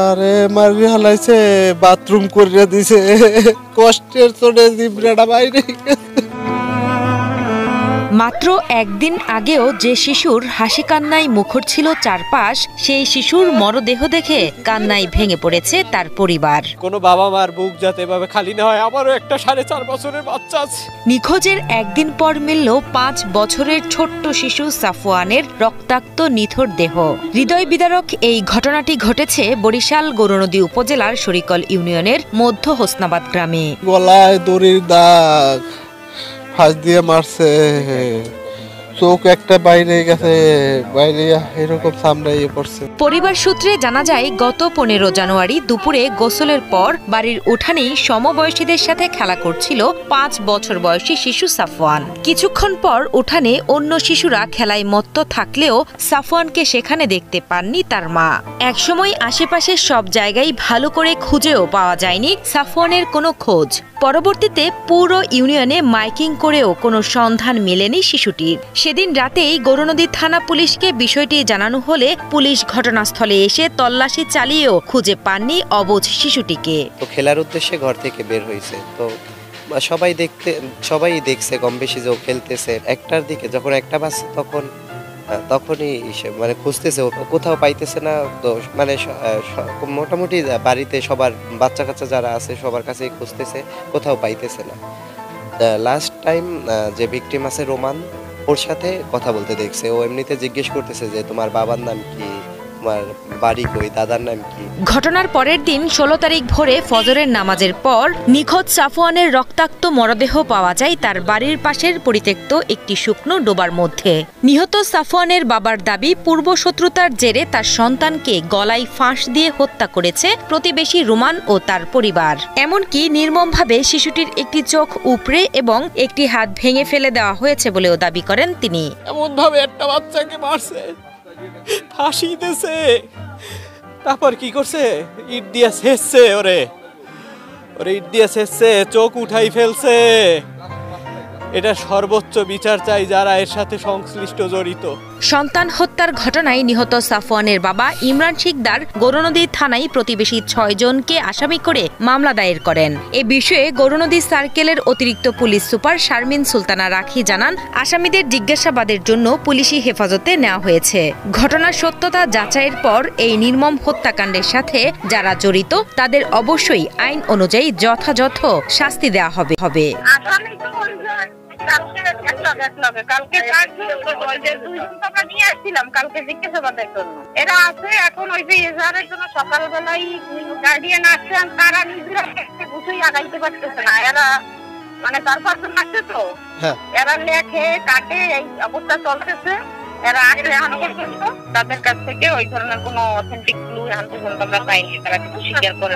আরে মারি হালাইছে, বাথরুম করে দিছে, কষ্টের চোটে জিব্রাটা বাইরে। মাত্র একদিন আগেও যে শিশুর হাসি কান্নায় মুখর ছিল চারপাশ, সেই শিশুর মরদেহ দেখে কান্নায় ভেঙে পড়েছে তার পরিবার। কোনো বাবা মার বুক যাতে এভাবে খালি না হয়। আমারও একটা 4.5 বছরের বাচ্চা আছে। নিখোঁজের একদিন পর মিলল 5 বছরের ছোট্ট শিশু সাফওয়ানের রক্তাক্ত নিথর দেহ। হৃদয় বিদারক এই ঘটনাটি ঘটেছে বরিশাল গৌরনদী উপজেলার শরিকল ইউনিয়নের মধ্য হোসনাবাদ গ্রামে। গলায় দড়ির দাগ, ফাঁস দিয়ে মারছে, চোখ একটা বাইরে গেছে, বাইরে এরকম সামনে পড়ছে। পরিবার সূত্রে জানা যায়, গত 15 জানুয়ারি দুপুরে গোসলের পর বাড়ির উঠানেই সমবয়সীদের সাথে খেলা করছিল 5 বছর বয়সী শিশু সাফওয়ান। কিছুক্ষণ পর উঠানে অন্য শিশুরা খেলায় মত্ত থাকলেও সাফওয়ানকে সেখানে দেখতে পাননি তার মা। একসময় আশেপাশের সব জায়গায় ভালো করে খুঁজেও পাওয়া যায়নি সাফওয়ানের কোনো খোঁজ। পরবর্তীতে পুরো ইউনিয়নে মাইকিং করেও কোনো সন্ধান মেলেনি শিশুটির। সেদিন রাতেই গৌরনদী থানা পুলিশকে বিষয়টি জানানো হলে পুলিশ ঘটনাস্থলে এসে তল্লাশি চালিয়েও খুঁজে পাননি অবুঝ শিশুটিকে। তো খেলার উদ্দেশ্যে ঘর থেকে বের হয়েছে, তো সবাই দেখছে কম বেশি যে ও খেলতেছে। একটার দিকে যখন একটা বাজছে তখনই মানে খুঁজতেছে, কোথাও পাইতেছে না। তো মানে মোটামুটি বাড়িতে সবার বাচ্চা কাচ্চা যারা আছে সবার কাছেই খুঁজতেছে, কোথাও পাইতেছে না। লাস্ট টাইম যে ভিকটিম আছে রোমান, ওর সাথে কথা বলতে দেখছে। ও এমনিতে জিজ্ঞেস করতেছে যে তোমার বাবার নাম কি, তোমার বাড়ি কই, দাদার নাম কি। ঘটনার পরের দিন 16 তারিখ ভোরে ফজরের নামাজের পর নিখোঁজ সাফওয়ানের রক্তাক্ত মরদেহ পাওয়া যায় তার বাড়ির পাশের পরিত্যক্ত একটি শুকনো ডোবার মধ্যে। নিহত সাফওয়ানের বাবার দাবি, পূর্বশত্রুতার জেরে তার সন্তানকে গলায় ফাঁস দিয়ে হত্যা করেছে প্রতিবেশী রোমান ও তার পরিবার। এমনকি নির্মমভাবে শিশুটির একটি চোখ উপড়ে এবং একটি হাত ভেঙে ফেলে দেওয়া হয়েছে বলেও দাবি করেন তিনি। এমন ভাবে একটা বাচ্চাকে মারছে, ফাঁসি দিয়েছে, তারপর কি করছে, ইট দিয়ে ছেঁচছে, ওরে ইট দিয়ে ছেঁচছে, চোখ উঠাই ফেলছে। এটা সর্বোচ্চ বিচার চাই যারা এর সাথে সংশ্লিষ্ট জড়িত। সন্তান হত্যার ঘটনায় নিহত সাফওয়ানের বাবা ইমরান শিকদার গৌরনদী থানায় প্রতিবেশী 6 জনকে আসামি করে মামলা দায়ের করেন। এ বিষয়ে গৌরনদী সার্কেলের অতিরিক্ত পুলিশ সুপার শারমিন সুলতানা রাখি জানান, আসামিদের জিজ্ঞাসাবাদের জন্য পুলিশি হেফাজতে নেওয়া হয়েছে। ঘটনার সত্যতা যাচাইয়ের পর এই নির্মম হত্যাকাণ্ডের সাথে যারা জড়িত তাদের অবশ্যই আইন অনুযায়ী যথাযথ শাস্তি দেওয়া হবে। কালকে নিয়ে আসছিলাম কালকে জিজ্ঞাসাবাদের জন্য। এরা আছে এখন ওই যে এজাহারের জন্য সকালবেলায় গার্ডিয়ান আসছেন, তারা নিজেরা গুছাই আগাইতে পারতেছে না। এরা মানে তার পার্সন আসছে, তো এরা লেখে কাটে, এই অবস্থা চলতেছে। এরা আসলে এখন পর্যন্ত তাদের কাছ থেকে ওই ধরনের কোনো অথেন্টিক ক্লু এখন পর্যন্ত আমরা পাইনি, তারা কিছু স্বীকার করে।